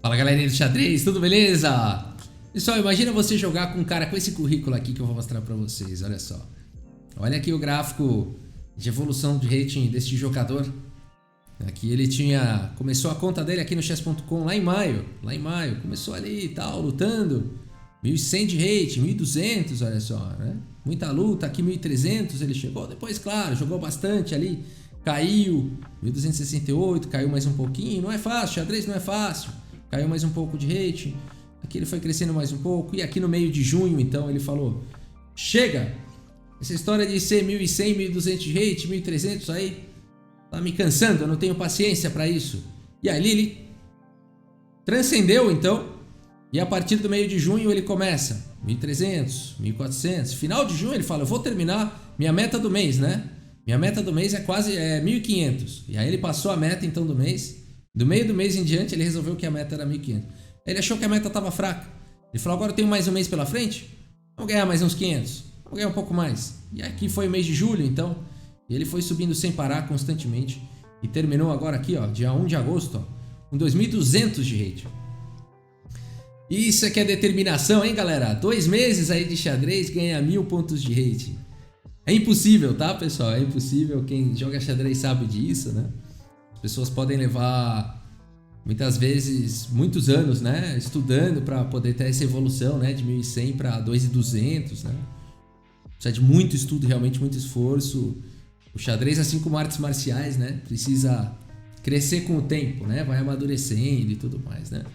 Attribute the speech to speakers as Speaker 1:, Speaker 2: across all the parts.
Speaker 1: Fala galerinha do xadrez, tudo beleza? Pessoal, imagina você jogar com um cara com esse currículo aqui que eu vou mostrar pra vocês, olha só. Olha aqui o gráfico de evolução de rating deste jogador. Aqui ele começou a conta dele aqui no chess.com lá em maio, começou ali e tal, lutando. 1100 de rating, 1200, olha só, né? Muita luta, aqui 1300 ele chegou, depois claro, jogou bastante ali, caiu, 1268, caiu mais um pouquinho, não é fácil, xadrez não é fácil. Caiu mais um pouco de rating, aqui ele foi crescendo mais um pouco, e aqui no meio de junho então ele falou: chega, essa história de ser 1100, 1200 de rating, 1300 aí, tá me cansando, eu não tenho paciência para isso. E ali ele transcendeu então, e a partir do meio de junho ele começa 1300, 1400, final de junho ele fala: eu vou terminar minha meta do mês, né? Minha meta do mês é quase 1500, e aí ele passou a meta então do mês. Do meio do mês em diante, ele resolveu que a meta era 1500. Ele achou que a meta estava fraca. Ele falou: agora eu tenho mais um mês pela frente, vamos ganhar mais uns 500, vamos ganhar um pouco mais. E aqui foi o mês de julho, então, e ele foi subindo sem parar constantemente. E terminou agora aqui, ó, dia 1 de agosto, ó, com 2200 de rating. Isso aqui é determinação, hein, galera? 2 meses aí de xadrez ganha 1000 pontos de rating. É impossível, tá, pessoal? É impossível. Quem joga xadrez sabe disso, né? As pessoas podem levar, muitas vezes, muitos anos, né, estudando para poder ter essa evolução, né, de 1100 para 2200, né? Precisa de muito estudo, realmente muito esforço. O xadrez, assim como artes marciais, né, precisa crescer com o tempo, né, vai amadurecendo e tudo mais, né?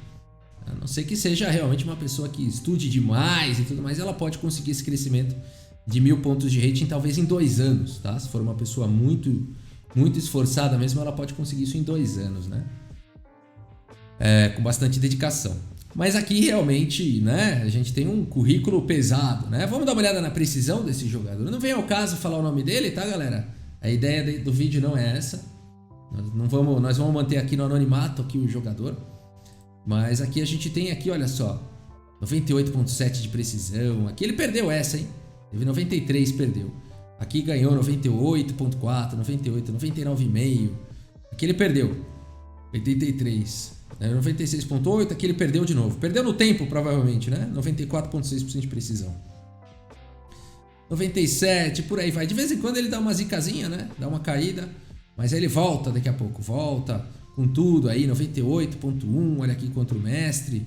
Speaker 1: A não ser que seja realmente uma pessoa que estude demais e tudo mais, ela pode conseguir esse crescimento de 1000 pontos de rating talvez em 2 anos, tá? Se for uma pessoa muito esforçada mesmo, ela pode conseguir isso em 2 anos, né? Com bastante dedicação. Mas aqui realmente, né, a gente tem um currículo pesado, né? Vamos dar uma olhada na precisão desse jogador. Não vem ao caso falar o nome dele, tá, galera? A ideia do vídeo não é essa. Nós vamos manter aqui no anonimato aqui o jogador. Mas aqui a gente tem aqui, olha só, 98.7 de precisão. Aqui ele perdeu essa, hein? Teve 93, perdeu. Aqui ganhou 98.4, 98, 99,5. Aqui ele perdeu 83, 96.8. Aqui ele perdeu de novo. Perdeu no tempo, provavelmente, né? 94.6% de precisão. 97, por aí vai. De vez em quando ele dá uma zicazinha, né? Dá uma caída. Mas aí ele volta daqui a pouco. Volta com tudo aí, 98.1. Olha aqui contra o mestre.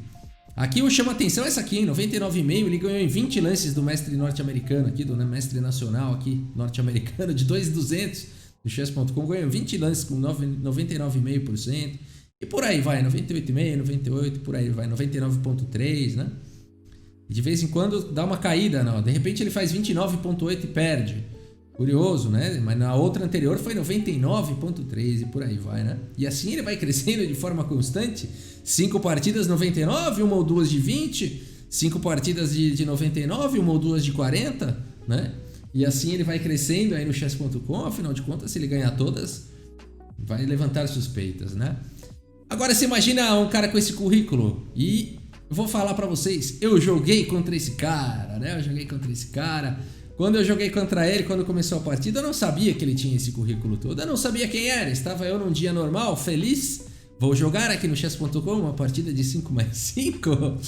Speaker 1: Aqui o chama atenção essa aqui, em 99,5, ele ganhou em 20 lances do mestre norte-americano aqui, do mestre nacional aqui, norte-americano, de 2,200 do chess.com, ganhou 20 lances com 99,5%, e por aí vai, 98,5, 98, por aí vai, 99,3, né? E de vez em quando dá uma caída, não, de repente ele faz 29,8 e perde. Curioso, né? Mas na outra anterior foi 99,3 e por aí vai, né? E assim ele vai crescendo de forma constante. 5 partidas 99, uma ou duas de 20. 5 partidas de 99, uma ou duas de 40, né? E assim ele vai crescendo aí no chess.com. Afinal de contas, se ele ganhar todas, vai levantar suspeitas, né? Agora você imagina um cara com esse currículo e vou falar pra vocês, eu joguei contra esse cara, né? Eu joguei contra esse cara. Quando eu joguei contra ele, quando começou a partida, eu não sabia que ele tinha esse currículo todo. Eu não sabia quem era. Estava eu num dia normal, feliz. Vou jogar aqui no chess.com uma partida de 5 mais 5.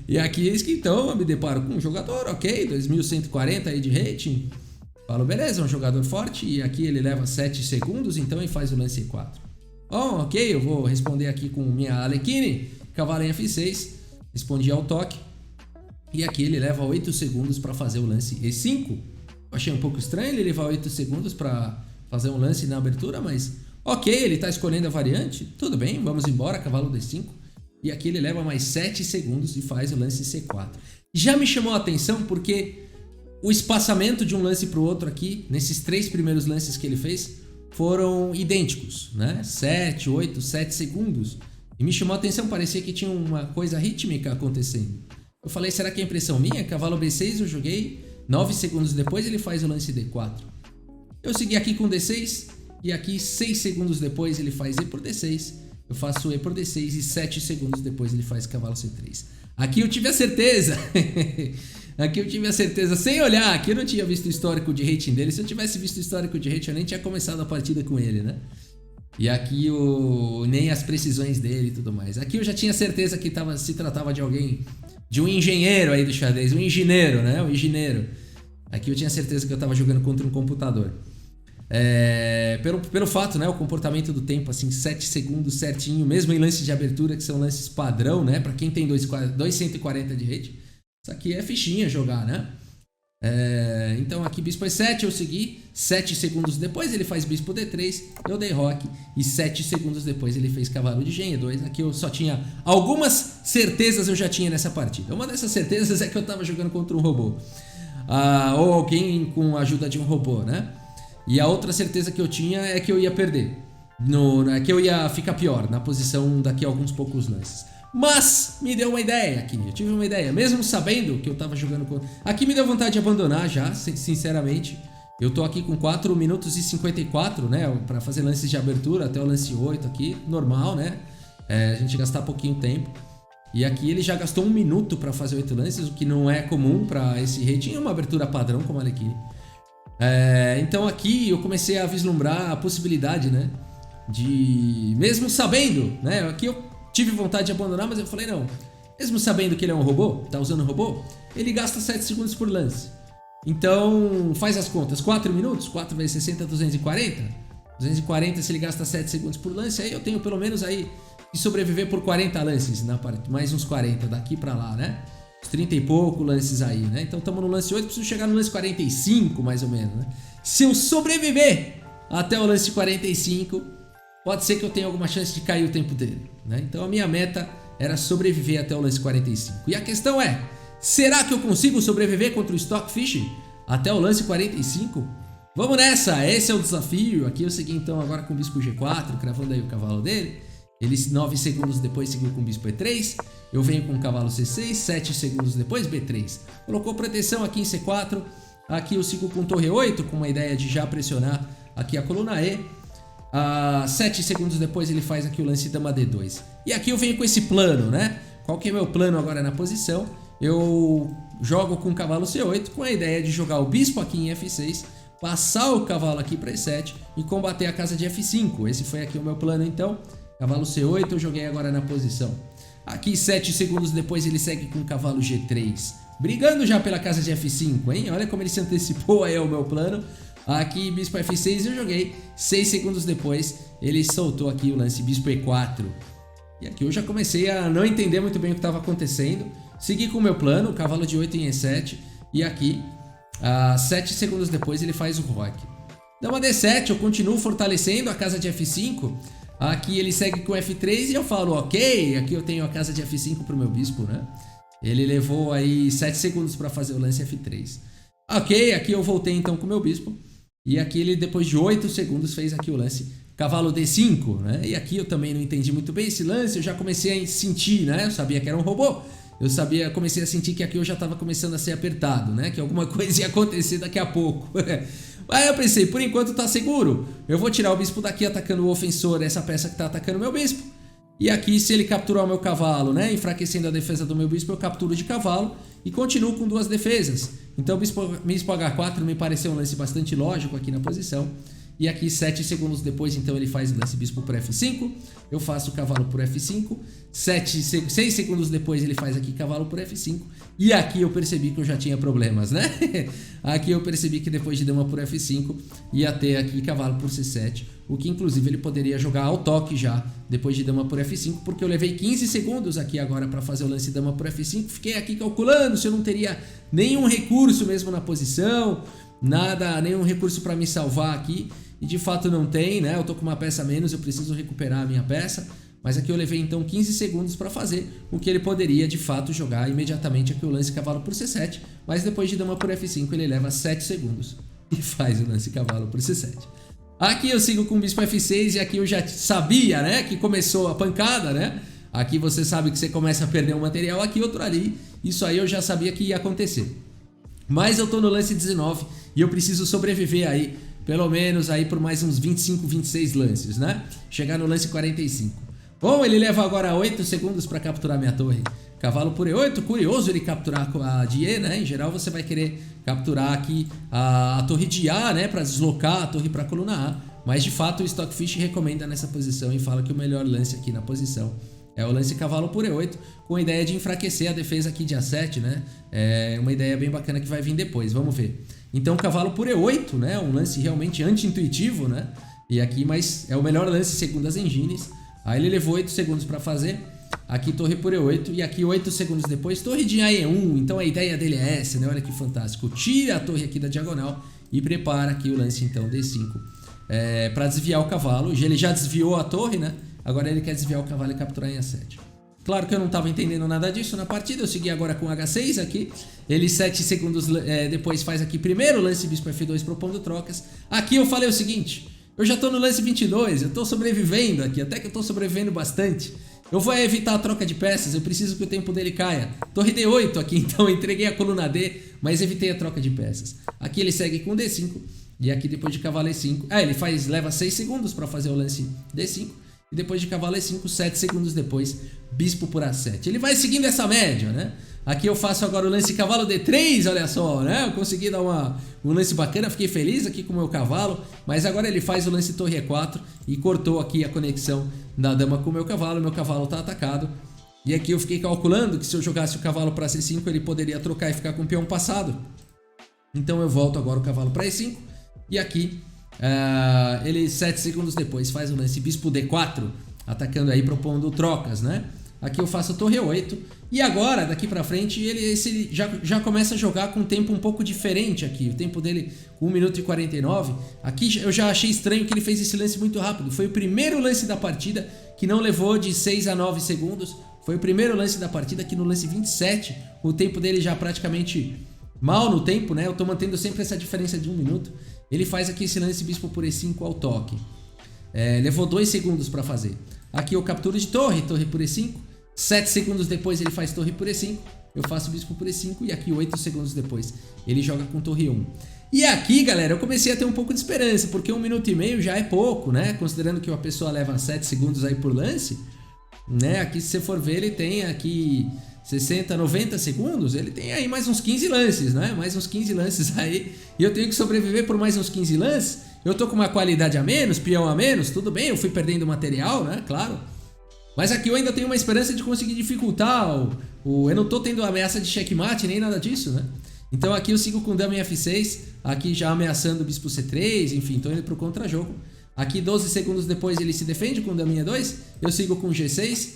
Speaker 1: E aqui eis que então eu me deparo com um jogador, ok, 2140 aí de rating. Falo, beleza, um jogador forte. E aqui ele leva 7 segundos, então ele faz o lance E4. Bom, ok, eu vou responder aqui com minha Alekhine, cavalo em F6. Respondi ao toque. E aqui ele leva 8 segundos para fazer o lance E5. Achei um pouco estranho ele levar 8 segundos para fazer um lance na abertura, mas ok, ele está escolhendo a variante. Tudo bem, vamos embora, cavalo D5. E aqui ele leva mais 7 segundos e faz o lance C4. Já me chamou a atenção porque o espaçamento de um lance para o outro aqui, nesses 3 primeiros lances que ele fez, foram idênticos, né? 7, 8, 7 segundos. E me chamou a atenção, parecia que tinha uma coisa rítmica acontecendo. Eu falei, será que é impressão minha? Cavalo B6 eu joguei, 9 segundos depois ele faz o lance D4. Eu segui aqui com D6 e aqui 6 segundos depois ele faz E por D6. Eu faço E por D6 e 7 segundos depois ele faz cavalo C3. Aqui eu tive a certeza. Aqui eu tive a certeza, sem olhar, aqui eu não tinha visto o histórico de rating dele. Se eu tivesse visto o histórico de rating, eu nem tinha começado a partida com ele, né? E aqui nem as precisões dele e tudo mais. Aqui eu já tinha certeza que se tratava de alguém, de um engenheiro aí do xadrez, um engenheiro, né? Um engenheiro. Aqui eu tinha certeza que eu tava jogando contra um computador. Pelo fato, né? O comportamento do tempo, assim, 7 segundos certinho, mesmo em lances de abertura, que são lances padrão, né? Pra quem tem 240 de rate. Isso aqui é fichinha jogar, né? Então aqui bispo E7 eu segui, 7 segundos depois ele faz bispo D3, eu dei roque e 7 segundos depois ele fez cavalo de Gen E2. Aqui eu só tinha algumas certezas, eu já tinha nessa partida. Uma dessas certezas é que eu tava jogando contra um robô, ou alguém com a ajuda de um robô, né? E a outra certeza que eu tinha é que eu ia perder, que eu ia ficar pior na posição daqui a alguns poucos lances. Mas me deu uma ideia aqui, eu tive uma ideia, mesmo sabendo que eu tava jogando com... Aqui me deu vontade de abandonar já, sinceramente. Eu tô aqui com 4 minutos e 54, né, pra fazer lances de abertura até o lance 8 aqui, normal, né, a gente gastar pouquinho tempo. E aqui ele já gastou 1 minuto pra fazer 8 lances, o que não é comum pra esse rating, é uma abertura padrão como a Alekhine. Então aqui eu comecei a vislumbrar a possibilidade, né, de... Mesmo sabendo, né, aqui eu tive vontade de abandonar, mas eu falei não. Mesmo sabendo que ele é um robô, tá usando um robô, ele gasta 7 segundos por lance. Então, faz as contas. 4 minutos, 4 vezes 60, 240. 240 se ele gasta 7 segundos por lance, aí eu tenho pelo menos aí que sobreviver por 40 lances na parte, mais uns 40 daqui pra lá, né? Uns 30 e pouco lances aí, né? Então estamos no lance 8, preciso chegar no lance 45, mais ou menos, né? Se eu sobreviver até o lance 45, pode ser que eu tenha alguma chance de cair o tempo dele, né? Então a minha meta era sobreviver até o lance 45. E a questão é, será que eu consigo sobreviver contra o Stockfish até o lance 45? Vamos nessa, esse é o desafio. Aqui eu segui então agora com o bispo G4, cravando aí o cavalo dele. Ele 9 segundos depois seguiu com o bispo E3. Eu venho com o cavalo C6, 7 segundos depois B3. Colocou proteção aqui em C4. Aqui eu sigo com torre 8, com uma ideia de já pressionar aqui a coluna E. 7 segundos depois ele faz aqui o lance dama D2. E aqui eu venho com esse plano, né? Qual que é o meu plano agora na posição? Eu jogo com o cavalo C8 com a ideia de jogar o bispo aqui em F6, passar o cavalo aqui para E7 e combater a casa de F5. Esse foi aqui o meu plano então. Cavalo C8 eu joguei agora na posição. Aqui 7 segundos depois ele segue com o cavalo G3, brigando já pela casa de F5, hein? Olha como ele se antecipou aí ao meu plano. Aqui bispo F6 eu joguei, 6 segundos depois ele soltou aqui o lance bispo E4. E aqui eu já comecei a não entender muito bem o que estava acontecendo. Segui com o meu plano, cavalo de 8 em E7. E aqui, 7 segundos depois ele faz o roque. Dama D7, eu continuo fortalecendo a casa de F5. Aqui ele segue com F3 e eu falo, ok, aqui eu tenho a casa de F5 para o meu bispo, né? Ele levou aí 7 segundos para fazer o lance F3. Ok, aqui eu voltei então com o meu bispo. E aqui ele, depois de 8 segundos, fez aqui o lance cavalo D5, né? E aqui eu também não entendi muito bem esse lance, eu já comecei a sentir, né? Eu sabia que era um robô. Comecei a sentir que aqui eu já estava começando a ser apertado, né? Que alguma coisa ia acontecer daqui a pouco. Aí eu pensei, por enquanto tá seguro. Eu vou tirar o bispo daqui atacando o ofensor, essa peça que tá atacando o meu bispo. E aqui, se ele capturar o meu cavalo, né? Enfraquecendo a defesa do meu bispo, eu capturo de cavalo e continuo com 2 defesas. Então bispo H4 me pareceu um lance bastante lógico aqui na posição. E aqui 7 segundos depois, então ele faz o lance bispo por F5. Eu faço o cavalo por F5. 6 segundos depois ele faz aqui cavalo por F5. E aqui eu percebi que eu já tinha problemas, né? Aqui eu percebi que depois de dama por F5 ia ter aqui cavalo por C7. O que inclusive ele poderia jogar ao toque já depois de dama por F5. Porque eu levei 15 segundos aqui agora para fazer o lance dama por F5. Fiquei aqui calculando se eu não teria nenhum recurso mesmo na posição. Nada, nenhum recurso para me salvar aqui. E de fato não tem, né? Eu tô com uma peça a menos, eu preciso recuperar a minha peça. Mas aqui eu levei então 15 segundos para fazer o que ele poderia de fato jogar imediatamente aqui o lance cavalo por C7. Mas depois de dama por F5 ele leva 7 segundos e faz o lance cavalo por C7. Aqui eu sigo com o bispo F6 e aqui eu já sabia, né? Que começou a pancada, né? Aqui você sabe que você começa a perder um material aqui, outro ali. Isso aí eu já sabia que ia acontecer. Mas eu tô no lance 19 e eu preciso sobreviver aí, pelo menos aí por mais uns 25, 26 lances, né? Chegar no lance 45. Bom, ele leva agora 8 segundos para capturar minha torre. Cavalo por E8, curioso ele capturar a de E, né? Em geral você vai querer capturar aqui a torre de A, né? Para deslocar a torre para a coluna A. mas de fato o Stockfish recomenda nessa posição e fala que o melhor lance aqui na posição é o lance cavalo por E8, com a ideia de enfraquecer a defesa aqui de A7, né? É uma ideia bem bacana que vai vir depois, vamos ver. Então cavalo por E8, né? Um lance realmente anti-intuitivo, né? E aqui, mas é o melhor lance segundo as engines. Aí ele levou 8 segundos para fazer. Aqui torre por E8 e aqui 8 segundos depois torre de AE1. Então a ideia dele é essa, né? Olha que fantástico. Tira a torre aqui da diagonal e prepara aqui o lance então D5 para desviar o cavalo. Ele já desviou a torre, né? Agora ele quer desviar o cavalo e capturar em A7. Claro que eu não estava entendendo nada disso na partida. Eu segui agora com H6 aqui. Ele 7 segundos depois faz aqui primeiro lance bispo F2 propondo trocas. Aqui eu falei o seguinte: eu já estou no lance 22, eu estou sobrevivendo aqui, até que eu estou sobrevivendo bastante. Eu vou evitar a troca de peças, eu preciso que o tempo dele caia. Torre D8 aqui, então entreguei a coluna D, mas evitei a troca de peças. Aqui ele segue com D5, e aqui depois de cavalo E5... ele leva 6 segundos para fazer o lance D5, e depois de cavalo E5, 7 segundos depois, bispo por A7. Ele vai seguindo essa média, né? Aqui eu faço agora o lance cavalo D3, olha só, né? Eu consegui dar um lance bacana, fiquei feliz aqui com o meu cavalo, mas agora ele faz o lance torre E4 e cortou aqui a conexão da dama com o meu cavalo tá atacado. E aqui eu fiquei calculando que se eu jogasse o cavalo para C5, ele poderia trocar e ficar com o peão passado. Então eu volto agora o cavalo para E5, e aqui ele 7 segundos depois faz o lance bispo D4, atacando aí, propondo trocas, né? Aqui eu faço a torre 8 e agora, daqui pra frente, ele já começa a jogar com um tempo um pouco diferente aqui. O tempo dele com 1 minuto e 49. Aqui eu já achei estranho que ele fez esse lance muito rápido. Foi o primeiro lance da partida que não levou de 6 a 9 segundos. Foi o primeiro lance da partida que no lance 27, o tempo dele já praticamente mal no tempo, né? Eu tô mantendo sempre essa diferença de 1 minuto. Ele faz aqui esse lance bispo por E5 ao toque. Levou 2 segundos pra fazer. Aqui eu capturo de torre por E5. 7 segundos depois ele faz torre por E5, eu faço bispo por E5 e aqui 8 segundos depois ele joga com torre 1. E aqui, galera, eu comecei a ter um pouco de esperança, porque 1 minuto e meio já é pouco, né? Considerando que uma pessoa leva 7 segundos aí por lance, né? Aqui se você for ver, ele tem aqui 60, 90 segundos, ele tem aí mais uns 15 lances, né? Mais uns 15 lances aí, e eu tenho que sobreviver por mais uns 15 lances. Eu tô com uma qualidade a menos, peão a menos, tudo bem, eu fui perdendo material, né? Claro. Mas aqui eu ainda tenho uma esperança de conseguir dificultar eu não tô tendo ameaça de checkmate nem nada disso, né? Então aqui eu sigo com dama em F6, aqui já ameaçando o bispo C3, enfim, tô indo pro contra-jogo. Aqui 12 segundos depois ele se defende com dama em E2, eu sigo com G6.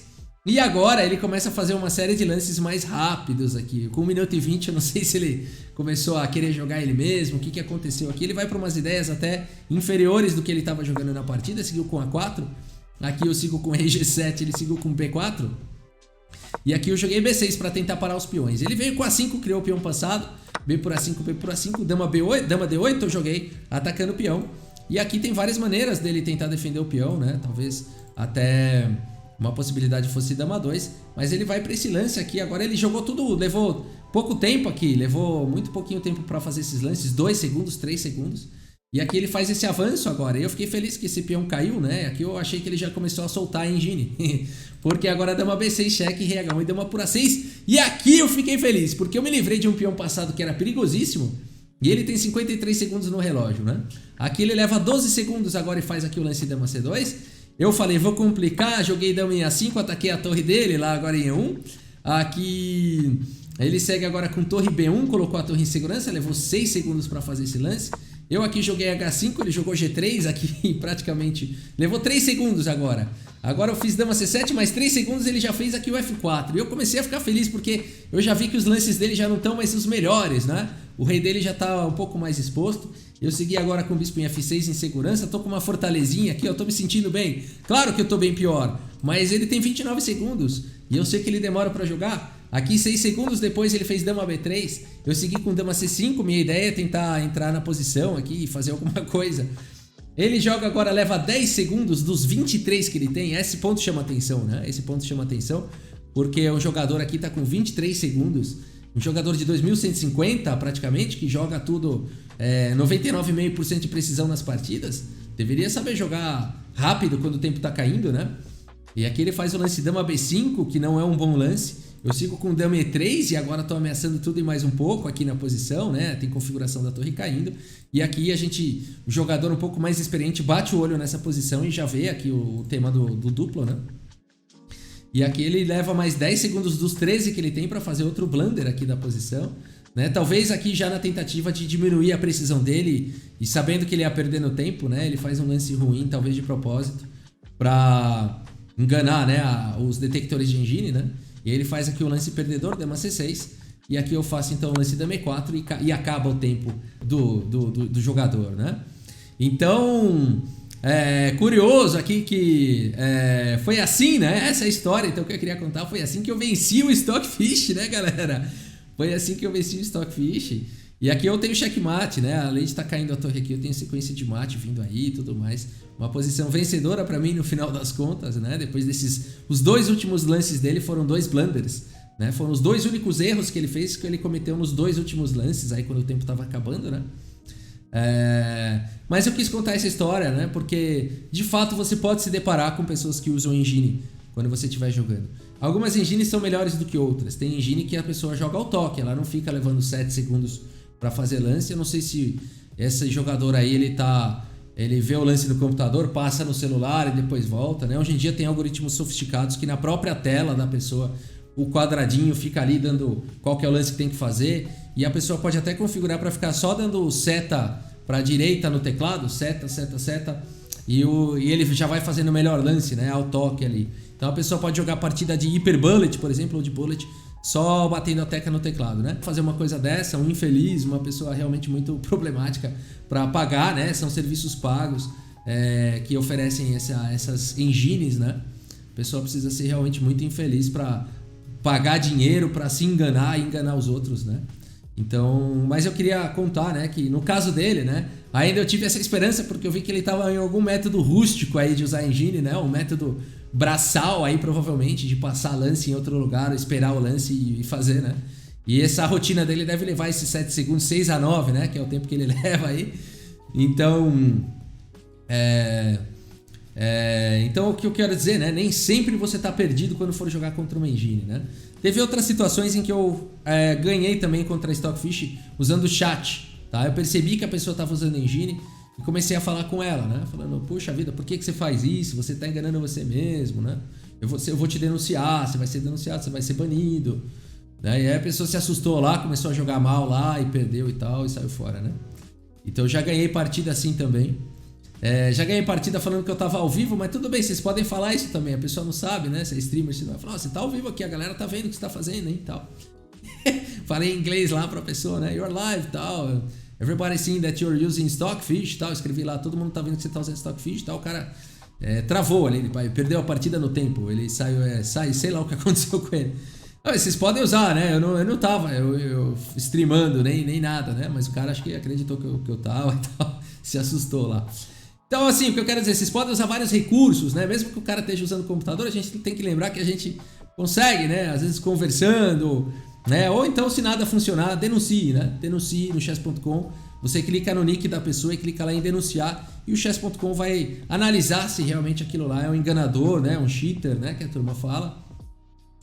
Speaker 1: E agora ele começa a fazer uma série de lances mais rápidos aqui. Com 1 minuto e 20, eu não sei se ele começou a querer jogar ele mesmo, o que aconteceu aqui. Ele vai para umas ideias até inferiores do que ele estava jogando na partida, seguiu com A4. Aqui eu sigo com Rei G7, ele seguiu com B4. E aqui eu joguei B6 para tentar parar os peões. Ele veio com A5, criou o peão passado. B por A5, B por A5, dama B8, dama D8 eu joguei atacando o peão. E aqui tem várias maneiras dele tentar defender o peão, né? Talvez até uma possibilidade fosse dama 2. Mas ele vai para esse lance aqui. Agora ele jogou tudo, levou pouco tempo aqui. Levou muito pouquinho tempo para fazer esses lances. 2 segundos, 3 segundos. E aqui ele faz esse avanço agora. E eu fiquei feliz que esse peão caiu, né? Aqui eu achei que ele já começou a soltar a engine. Porque agora dama B6, cheque, rei H1 e dama por A6. E aqui eu fiquei feliz, porque eu me livrei de um peão passado que era perigosíssimo. E ele tem 53 segundos no relógio, né? Aqui ele leva 12 segundos agora e faz aqui o lance dama C2. Eu falei, vou complicar, joguei dama em A5, ataquei a torre dele lá agora em E1. Aqui ele segue agora com torre B1, colocou a torre em segurança, levou 6 segundos para fazer esse lance. Eu aqui joguei H5, ele jogou G3 aqui praticamente, levou 3 segundos agora. Agora eu fiz dama C7, mais 3 segundos ele já fez aqui o F4. E eu comecei a ficar feliz porque eu já vi que os lances dele já não estão mais os melhores, né? O rei dele já está um pouco mais exposto. Eu segui agora com o bispo em F6 em segurança, tô com uma fortalezinha aqui, eu tô me sentindo bem. Claro que eu tô bem pior, mas ele tem 29 segundos e eu sei que ele demora para jogar. Aqui 6 segundos depois ele fez dama B3, eu segui com dama C5, minha ideia é tentar entrar na posição aqui e fazer alguma coisa. Ele joga agora, leva 10 segundos dos 23 que ele tem, esse ponto chama atenção, né? Esse ponto chama atenção, porque o jogador aqui tá com 23 segundos, um jogador de 2150 praticamente, que joga tudo 99,5% de precisão nas partidas, deveria saber jogar rápido quando o tempo tá caindo, né? E aqui ele faz o lance dama B5, que não é um bom lance. Eu sigo com dama E3 e agora tô ameaçando tudo e mais um pouco aqui na posição, né? Tem configuração da torre caindo. E aqui o jogador um pouco mais experiente bate o olho nessa posição e já vê aqui o tema do duplo, né? E aqui ele leva mais 10 segundos dos 13 que ele tem para fazer outro blunder aqui da posição, né? Talvez aqui já na tentativa de diminuir a precisão dele e sabendo que ele ia perdendo tempo, né? Ele faz um lance ruim, talvez de propósito, para enganar, né, os detectores de engine, né? E ele faz aqui o lance perdedor, dama C6. E aqui eu faço então o lance dama E4 e acaba o tempo do jogador, né? Então, curioso aqui que foi assim, né? Essa é a história então que eu queria contar. Foi assim que eu venci o Stockfish, né, galera? Foi assim que eu venci o Stockfish. E aqui eu tenho checkmate, né? Além de estar caindo a torre aqui, eu tenho sequência de mate vindo aí e tudo mais. Uma posição vencedora para mim no final das contas, né? Depois os 2 últimos lances dele foram 2 blunders, né? Foram os 2 únicos erros que ele fez, que ele cometeu nos 2 últimos lances, aí quando o tempo estava acabando, né? Mas eu quis contar essa história, né? Porque de fato você pode se deparar com pessoas que usam engine quando você estiver jogando. Algumas engines são melhores do que outras. Tem engine que a pessoa joga ao toque, ela não fica levando 7 segundos para fazer lance. Eu não sei se esse jogador aí ele vê o lance no computador, passa no celular e depois volta, né? Hoje em dia tem algoritmos sofisticados que na própria tela da pessoa o quadradinho fica ali dando qual que é o lance que tem que fazer, e a pessoa pode até configurar para ficar só dando seta para a direita no teclado, seta, e ele já vai fazendo o melhor lance, né? Ao toque ali. Então a pessoa pode jogar partida de Hyper Bullet, por exemplo, ou de Bullet, só batendo a tecla no teclado, né? Fazer uma coisa dessa, um infeliz, uma pessoa realmente muito problemática para pagar, né? São serviços pagos que oferecem essas engines, né? A pessoa precisa ser realmente muito infeliz para pagar dinheiro para se enganar e enganar os outros, né? Então, mas eu queria contar, né, que no caso dele, né, ainda eu tive essa esperança porque eu vi que ele estava em algum método rústico aí de usar engine, né? Um método braçal aí provavelmente de passar lance em outro lugar, esperar o lance e fazer, né? E essa rotina dele deve levar esses 7 segundos, 6 a 9, né? Que é o tempo que ele leva aí. Então, então o que eu quero dizer, né? Nem sempre você tá perdido quando for jogar contra uma engine, né? Teve outras situações em que eu ganhei também contra a Stockfish usando o chat, tá? Eu percebi que a pessoa tava usando engine e comecei a falar com ela, né? Falando, puxa vida, por que você faz isso? Você tá enganando você mesmo, né? Eu vou te denunciar, você vai ser denunciado, você vai ser banido. Né? E aí a pessoa se assustou lá, começou a jogar mal lá e perdeu e tal, e saiu fora, né? Então eu já ganhei partida assim também. Já ganhei partida falando que eu tava ao vivo, mas tudo bem, vocês podem falar isso também. A pessoa não sabe, né? Se é streamer, você vai falar, você tá ao vivo aqui, a galera tá vendo o que você tá fazendo, hein? Tal. Falei em inglês lá pra pessoa, né? You're live e tal. Everybody seeing that you're using Stockfish e tal. Escrevi lá, todo mundo tá vendo que você tá usando Stockfish e tal. O cara travou ali, ele perdeu a partida no tempo. Ele saiu, sei lá o que aconteceu com ele. Vocês podem usar, né? Eu não tava eu streamando nem nada, né? Mas o cara acho que acreditou que eu tava e tal. Se assustou lá. Então, assim, o que eu quero dizer, vocês podem usar vários recursos, né? Mesmo que o cara esteja usando o computador, a gente tem que lembrar que a gente consegue, né? Às vezes conversando, né? Ou então, se nada funcionar, denuncie, né? Denuncie no chess.com. Você clica no nick da pessoa e clica lá em denunciar e o chess.com vai analisar se realmente aquilo lá é um enganador, né? Um cheater, né? Que a turma fala.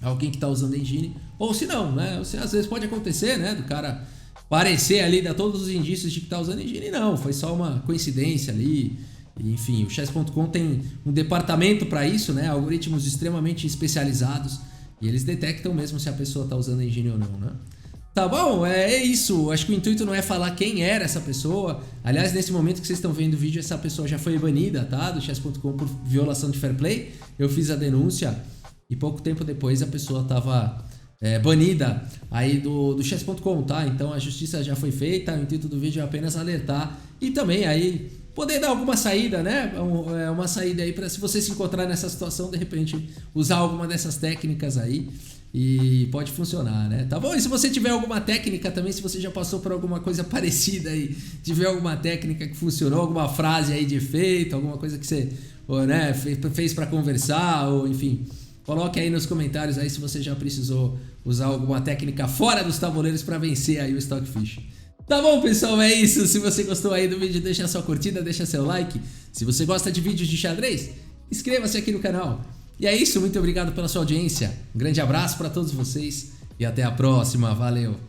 Speaker 1: Alguém que está usando engine. Ou se não, né? Às vezes pode acontecer, né? Do cara parecer ali, dar todos os indícios de que está usando engine. Não, foi só uma coincidência ali. Enfim, o chess.com tem um departamento para isso, né? Algoritmos extremamente especializados e eles detectam mesmo se a pessoa está usando engine ou não, né? Tá bom, é isso. Acho que o intuito não é falar quem era essa pessoa. Aliás, nesse momento que vocês estão vendo o vídeo, essa pessoa já foi banida, tá? Do chess.com por violação de fair play. Eu fiz a denúncia e pouco tempo depois a pessoa estava banida aí do chess.com, tá? Então a justiça já foi feita. O intuito do vídeo é apenas alertar e também aí poder dar alguma saída, né? Uma saída aí para se você se encontrar nessa situação, de repente usar alguma dessas técnicas aí e pode funcionar, né? Tá bom? E se você tiver alguma técnica também, se você já passou por alguma coisa parecida aí, tiver alguma técnica que funcionou, alguma frase aí de efeito, alguma coisa que você né, fez para conversar, ou enfim, coloque aí nos comentários aí se você já precisou usar alguma técnica fora dos tabuleiros para vencer aí o Stockfish. Tá bom, pessoal, é isso. Se você gostou aí do vídeo, deixa sua curtida, deixa seu like. Se você gosta de vídeos de xadrez, inscreva-se aqui no canal. E é isso, muito obrigado pela sua audiência. Um grande abraço para todos vocês e até a próxima. Valeu!